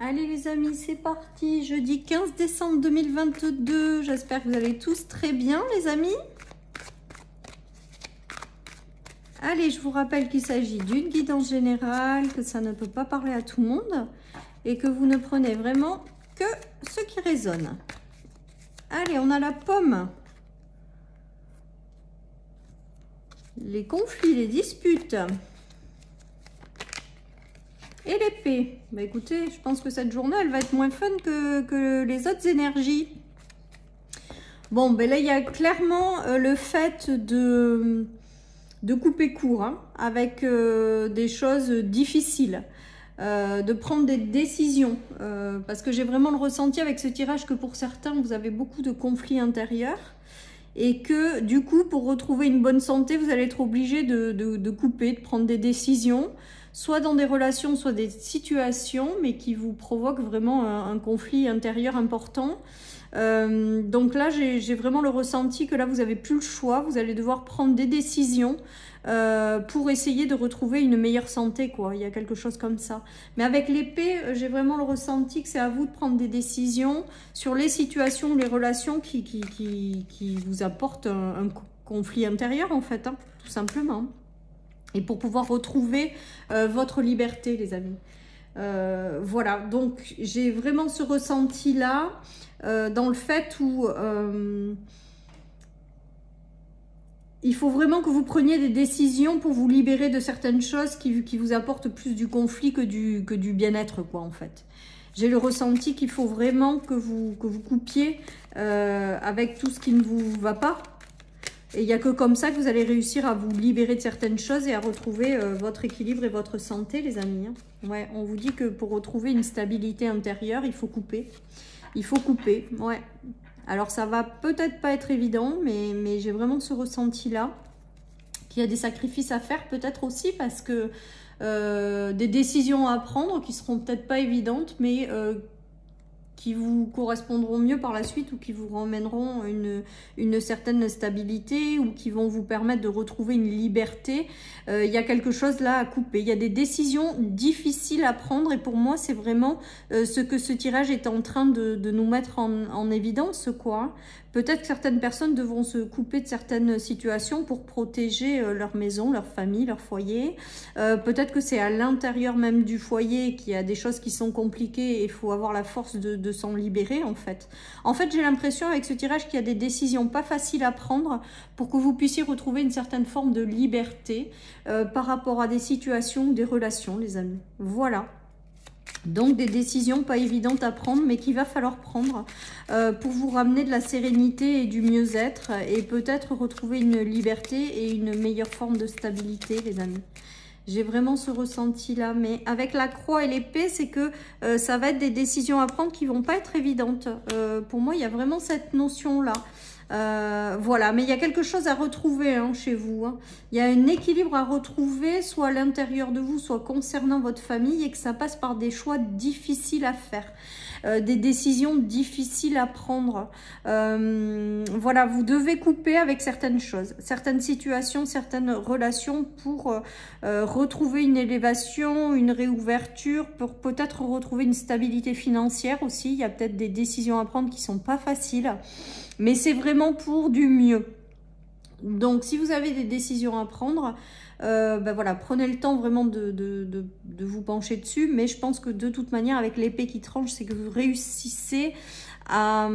Allez les amis, c'est parti, jeudi 15 décembre 2022. J'espère que vous allez tous très bien les amis. Allez, je vous rappelle qu'il s'agit d'une guidance générale, que ça ne peut pas parler à tout le monde et que vous ne prenez vraiment que ce qui résonne. Allez, on a la pomme. Les conflits, les disputes. Et l'épée. Bah écoutez, je pense que cette journée, elle va être moins fun que les autres énergies. Bon, ben là, il y a clairement le fait de couper court, hein, avec des choses difficiles. De prendre des décisions. Parce que j'ai vraiment le ressenti avec ce tirage que pour certains, vous avez beaucoup de conflits intérieurs. Et que du coup, pour retrouver une bonne santé, vous allez être obligé de couper, de prendre des décisions, soit dans des relations, soit des situations, mais qui vous provoquent vraiment un conflit intérieur important. Donc là, j'ai vraiment le ressenti que là, vous n'avez plus le choix, vous allez devoir prendre des décisions pour essayer de retrouver une meilleure santé, quoi. Il y a quelque chose comme ça. Mais avec l'épée, j'ai vraiment le ressenti que c'est à vous de prendre des décisions sur les situations, les relations qui vous apportent un conflit intérieur, en fait, hein, tout simplement. Et pour pouvoir retrouver votre liberté, les amis. Voilà, donc j'ai vraiment ce ressenti-là dans le fait où il faut vraiment que vous preniez des décisions pour vous libérer de certaines choses qui vous apportent plus du conflit que du bien-être, quoi, en fait. J'ai le ressenti qu'il faut vraiment que vous coupiez avec tout ce qui ne vous va pas. Et il n'y a que comme ça que vous allez réussir à vous libérer de certaines choses et à retrouver votre équilibre et votre santé, les amis. Hein. Ouais, on vous dit que pour retrouver une stabilité intérieure, il faut couper. Il faut couper, ouais. Alors, ça va peut-être pas être évident, mais j'ai vraiment ce ressenti-là. Qu'il y a des sacrifices à faire peut-être aussi parce que des décisions à prendre qui seront peut-être pas évidentes, mais qui vous correspondront mieux par la suite ou qui vous ramèneront une certaine stabilité ou qui vont vous permettre de retrouver une liberté. Il y a quelque chose là à couper. Il y a des décisions difficiles à prendre et pour moi, c'est vraiment ce que ce tirage est en train de nous mettre en évidence, quoi. Peut-être que certaines personnes devront se couper de certaines situations pour protéger leur maison, leur famille, leur foyer. Peut-être que c'est à l'intérieur même du foyer qu'il y a des choses qui sont compliquées et il faut avoir la force de s'en libérer, en fait. En fait, j'ai l'impression avec ce tirage qu'il y a des décisions pas faciles à prendre pour que vous puissiez retrouver une certaine forme de liberté par rapport à des situations, des relations, les amis. Voilà. Donc des décisions pas évidentes à prendre, mais qu'il va falloir prendre pour vous ramener de la sérénité et du mieux-être et peut-être retrouver une liberté et une meilleure forme de stabilité, les amis. J'ai vraiment ce ressenti-là, mais avec la croix et l'épée, c'est que ça va être des décisions à prendre qui vont pas être évidentes. Pour moi, il y a vraiment cette notion-là. Voilà, mais il y a quelque chose à retrouver hein, chez vous. Hein. Il y a un équilibre à retrouver, soit à l'intérieur de vous, soit concernant votre famille, et que ça passe par des choix difficiles à faire. Des décisions difficiles à prendre. Voilà, vous devez couper avec certaines choses, certaines situations, certaines relations pour retrouver une élévation, une réouverture, pour peut-être retrouver une stabilité financière aussi. Il y a peut-être des décisions à prendre qui sont pas faciles, mais c'est vraiment pour du mieux. Donc, si vous avez des décisions à prendre, ben voilà, prenez le temps vraiment de vous pencher dessus. Mais je pense que de toute manière, avec l'épée qui tranche, c'est que vous réussissez à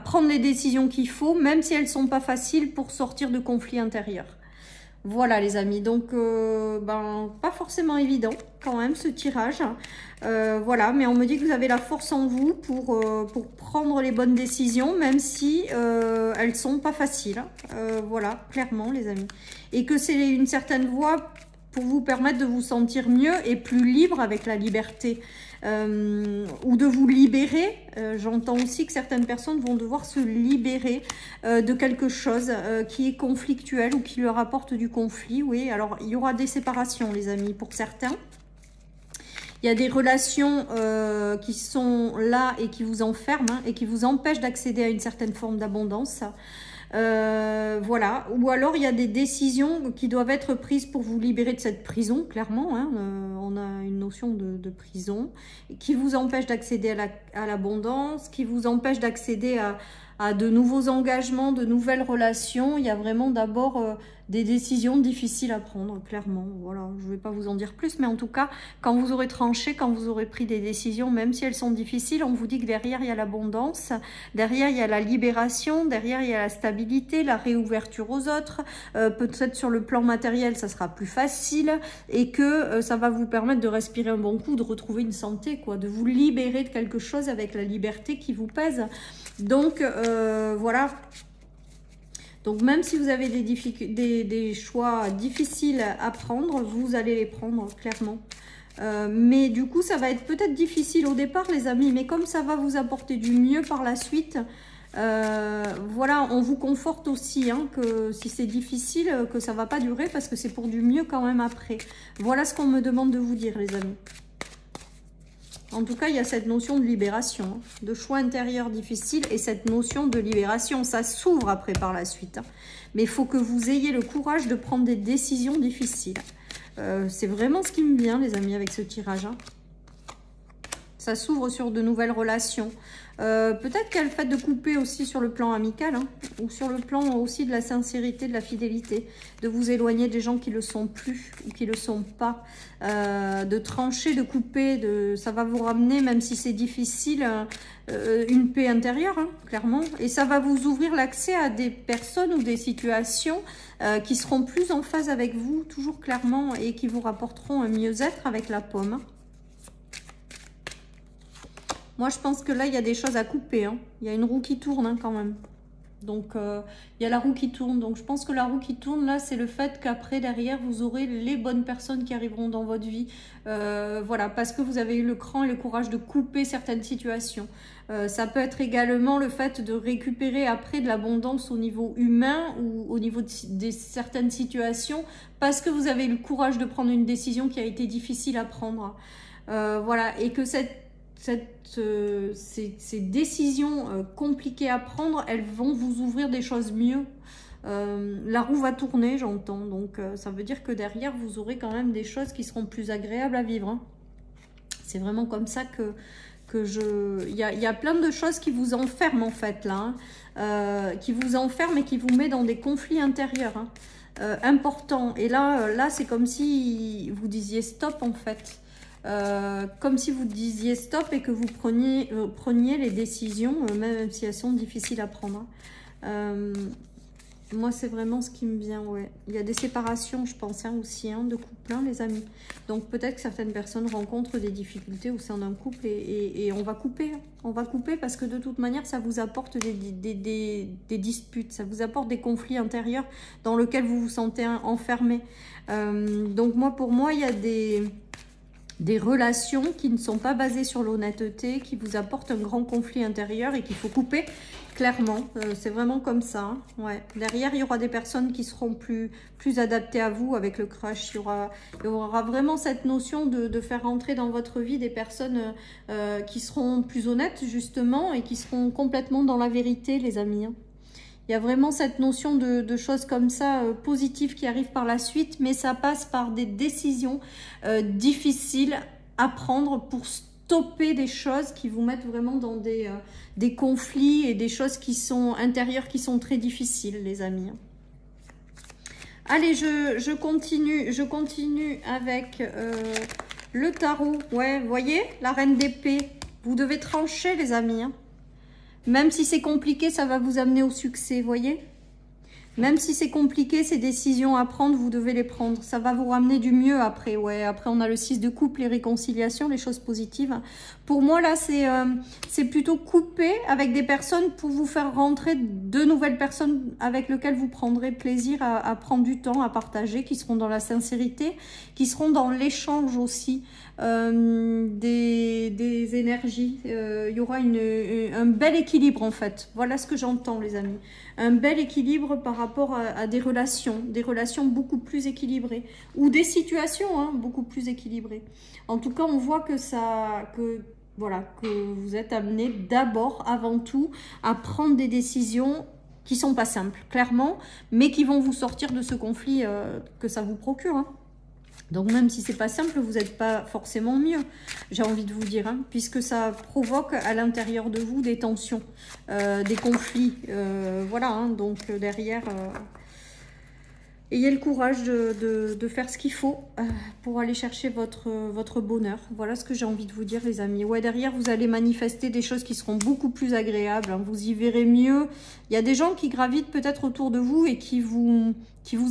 prendre les décisions qu'il faut, même si elles ne sont pas faciles pour sortir de conflits intérieurs. Voilà les amis, donc ben, pas forcément évident quand même ce tirage. Voilà, mais on me dit que vous avez la force en vous pour prendre les bonnes décisions, même si elles sont pas faciles. Voilà, clairement les amis. Et que c'est une certaine voie pour vous permettre de vous sentir mieux et plus libre avec la liberté. Ou de vous libérer. J'entends aussi que certaines personnes vont devoir se libérer de quelque chose qui est conflictuel ou qui leur apporte du conflit. Oui, alors il y aura des séparations les amis pour certains. Il y a des relations qui sont là et qui vous enferment hein, et qui vous empêchent d'accéder à une certaine forme d'abondance. Voilà. Ou alors, il y a des décisions qui doivent être prises pour vous libérer de cette prison, clairement. Hein. On a une notion de prison qui vous empêche d'accéder à l'abondance, qui vous empêche d'accéder à de nouveaux engagements, de nouvelles relations. Il y a vraiment d'abord des décisions difficiles à prendre, clairement. Voilà, je ne vais pas vous en dire plus, mais en tout cas, quand vous aurez tranché, quand vous aurez pris des décisions, même si elles sont difficiles, on vous dit que derrière, il y a l'abondance, derrière, il y a la libération, derrière, il y a la stabilité, la réouverture aux autres. Peut-être sur le plan matériel, ça sera plus facile et que ça va vous permettre de respirer un bon coup, de retrouver une santé, quoi, de vous libérer de quelque chose avec la liberté qui vous pèse. Donc, voilà. Donc, même si vous avez des choix difficiles à prendre, vous allez les prendre, clairement. Mais du coup, ça va être peut-être difficile au départ, les amis. Mais comme ça va vous apporter du mieux par la suite, voilà, on vous conforte aussi, hein, que si c'est difficile, que ça ne va pas durer parce que c'est pour du mieux quand même après. Voilà ce qu'on me demande de vous dire, les amis. En tout cas, il y a cette notion de libération, hein, de choix intérieur difficile et cette notion de libération. Ça s'ouvre après par la suite. Hein. Mais il faut que vous ayez le courage de prendre des décisions difficiles. C'est vraiment ce qui me vient, les amis, avec ce tirage. Hein. Ça s'ouvre sur de nouvelles relations. Peut-être qu'il y a le fait de couper aussi sur le plan amical, hein, ou sur le plan aussi de la sincérité, de la fidélité, de vous éloigner des gens qui ne le sont plus ou qui ne le sont pas, de trancher, de couper, ça va vous ramener, même si c'est difficile, une paix intérieure, hein, clairement, et ça va vous ouvrir l'accès à des personnes ou des situations qui seront plus en phase avec vous, toujours clairement, et qui vous rapporteront un mieux-être avec la pomme. Hein. Moi, je pense que là, il y a des choses à couper. Hein. Il y a une roue qui tourne hein, quand même. Donc, il y a la roue qui tourne. Donc, je pense que la roue qui tourne, là, c'est le fait qu'après, derrière, vous aurez les bonnes personnes qui arriveront dans votre vie. Voilà, parce que vous avez eu le cran et le courage de couper certaines situations. Ça peut être également le fait de récupérer après de l'abondance au niveau humain ou au niveau de certaines situations parce que vous avez eu le courage de prendre une décision qui a été difficile à prendre. Voilà, et que ces décisions compliquées à prendre, elles vont vous ouvrir des choses mieux. La roue va tourner, j'entends. Donc, ça veut dire que derrière, vous aurez quand même des choses qui seront plus agréables à vivre. Hein. C'est vraiment comme ça que je... Il y a plein de choses qui vous enferment, en fait, là. Hein, qui vous enferment et qui vous met dans des conflits intérieurs. Hein, importants. Et là c'est comme si vous disiez stop, en fait. Comme si vous disiez stop et que vous preniez les décisions, même si elles sont difficiles à prendre. Moi, c'est vraiment ce qui me vient, ouais. Il y a des séparations, je pense, hein, aussi, hein, de couple, hein, les amis. Donc, peut-être que certaines personnes rencontrent des difficultés au sein d'un couple et on va couper. Hein. On va couper parce que de toute manière, ça vous apporte des disputes, ça vous apporte des conflits intérieurs dans lesquels vous vous sentez enfermé. Donc, pour moi, il y a des relations qui ne sont pas basées sur l'honnêteté, qui vous apportent un grand conflit intérieur et qu'il faut couper, clairement. C'est vraiment comme ça. Hein. Ouais. Derrière, il y aura des personnes qui seront plus adaptées à vous avec le crush. Il y aura vraiment cette notion de faire rentrer dans votre vie des personnes qui seront plus honnêtes, justement, et qui seront complètement dans la vérité, les amis. Hein. Il y a vraiment cette notion de choses comme ça, positives qui arrivent par la suite, mais ça passe par des décisions difficiles à prendre pour stopper des choses qui vous mettent vraiment dans des conflits et des choses qui sont intérieures, qui sont très difficiles, les amis. Allez, je continue avec le tarot. Ouais, vous voyez, la reine d'épée. Vous devez trancher, les amis, hein. Même si c'est compliqué, ça va vous amener au succès, voyez. Même si c'est compliqué, ces décisions à prendre, vous devez les prendre. Ça va vous ramener du mieux après. Ouais, après, on a le 6 de coupe, les réconciliations, les choses positives. Pour moi, là, c'est plutôt couper avec des personnes pour vous faire rentrer de nouvelles personnes avec lesquelles vous prendrez plaisir à prendre du temps, à partager, qui seront dans la sincérité, qui seront dans l'échange aussi. Des énergies. Il y aura un bel équilibre en fait. Voilà ce que j'entends, les amis. Un bel équilibre par rapport à des relations beaucoup plus équilibrées ou des situations hein, beaucoup plus équilibrées. En tout cas, on voit que voilà, que vous êtes amené d'abord, avant tout, à prendre des décisions qui sont pas simples, clairement, mais qui vont vous sortir de ce conflit que ça vous procure. Hein. Donc même si c'est pas simple, vous n'êtes pas forcément mieux, j'ai envie de vous dire, hein, puisque ça provoque à l'intérieur de vous des tensions, des conflits. Voilà, hein, donc derrière... ayez le courage de faire ce qu'il faut pour aller chercher votre bonheur. Voilà ce que j'ai envie de vous dire, les amis. Ouais, derrière, vous allez manifester des choses qui seront beaucoup plus agréables. Hein. Vous y verrez mieux. Il y a des gens qui gravitent peut-être autour de vous et qui vous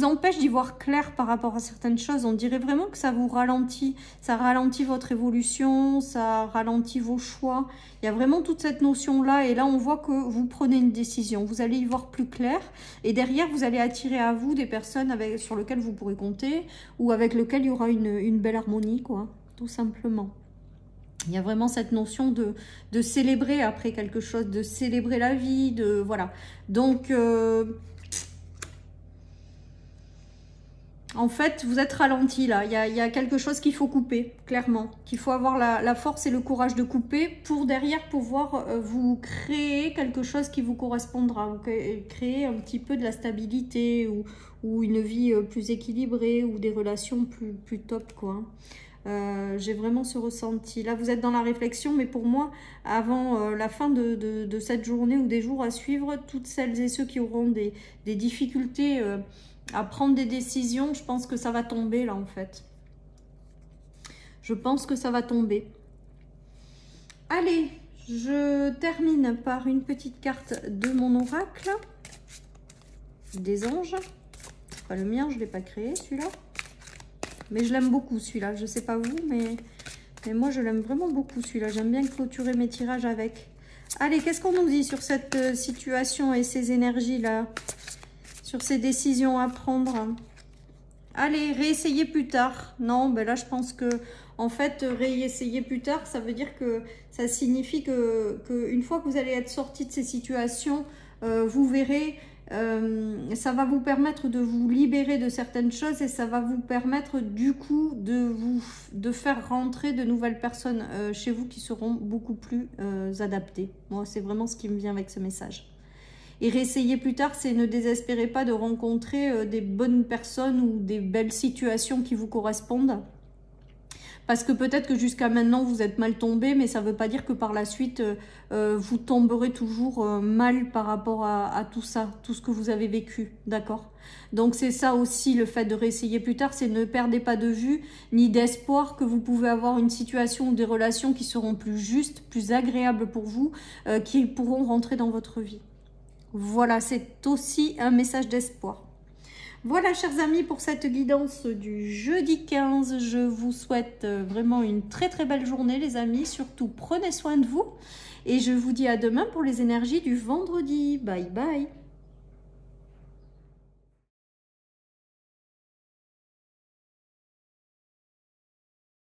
empêchent d'y voir clair par rapport à certaines choses. On dirait vraiment que ça vous ralentit. Ça ralentit votre évolution, ça ralentit vos choix. Il y a vraiment toute cette notion-là. Et là, on voit que vous prenez une décision. Vous allez y voir plus clair. Et derrière, vous allez attirer à vous des personnes sur lesquelles vous pourrez compter ou avec lesquelles il y aura une belle harmonie, quoi, tout simplement. Il y a vraiment cette notion de célébrer après quelque chose, de célébrer la vie, voilà. Donc, en fait, vous êtes ralenti là. Il y a quelque chose qu'il faut couper, clairement. Qu'il faut avoir la force et le courage de couper pour derrière pouvoir vous créer quelque chose qui vous correspondra. Vous créer un petit peu de la stabilité ou une vie plus équilibrée ou des relations plus top, quoi. J'ai vraiment ce ressenti. Là, vous êtes dans la réflexion, mais pour moi, avant la fin de cette journée ou des jours à suivre, toutes celles et ceux qui auront des difficultés à prendre des décisions, je pense que ça va tomber là, en fait. Je pense que ça va tomber. Allez, je termine par une petite carte de mon oracle. Des anges. C'est pas le mien, je ne l'ai pas créé, celui-là. Mais je l'aime beaucoup, celui-là. Je ne sais pas vous, mais moi, je l'aime vraiment beaucoup, celui-là. J'aime bien clôturer mes tirages avec. Allez, qu'est-ce qu'on nous dit sur cette situation et ces énergies-là? Sur ces décisions à prendre? Allez, réessayez plus tard. Non, ben là, je pense que, en fait, réessayer plus tard, ça veut dire que ça signifie que une fois que vous allez être sorti de ces situations, vous verrez... ça va vous permettre de vous libérer de certaines choses et ça va vous permettre du coup de faire rentrer de nouvelles personnes chez vous qui seront beaucoup plus adaptées. Moi, c'est vraiment ce qui me vient avec ce message. Et réessayer plus tard, c'est ne désespérez pas de rencontrer des bonnes personnes ou des belles situations qui vous correspondent. Parce que peut-être que jusqu'à maintenant, vous êtes mal tombé, mais ça ne veut pas dire que par la suite, vous tomberez toujours mal par rapport à tout ça, tout ce que vous avez vécu, d'accord? Donc c'est ça aussi, le fait de réessayer plus tard, c'est ne perdez pas de vue, ni d'espoir que vous pouvez avoir une situation ou des relations qui seront plus justes, plus agréables pour vous, qui pourront rentrer dans votre vie. Voilà, c'est aussi un message d'espoir. Voilà, chers amis, pour cette guidance du jeudi 15. Je vous souhaite vraiment une très très belle journée, les amis. Surtout, prenez soin de vous. Et je vous dis à demain pour les énergies du vendredi. Bye bye.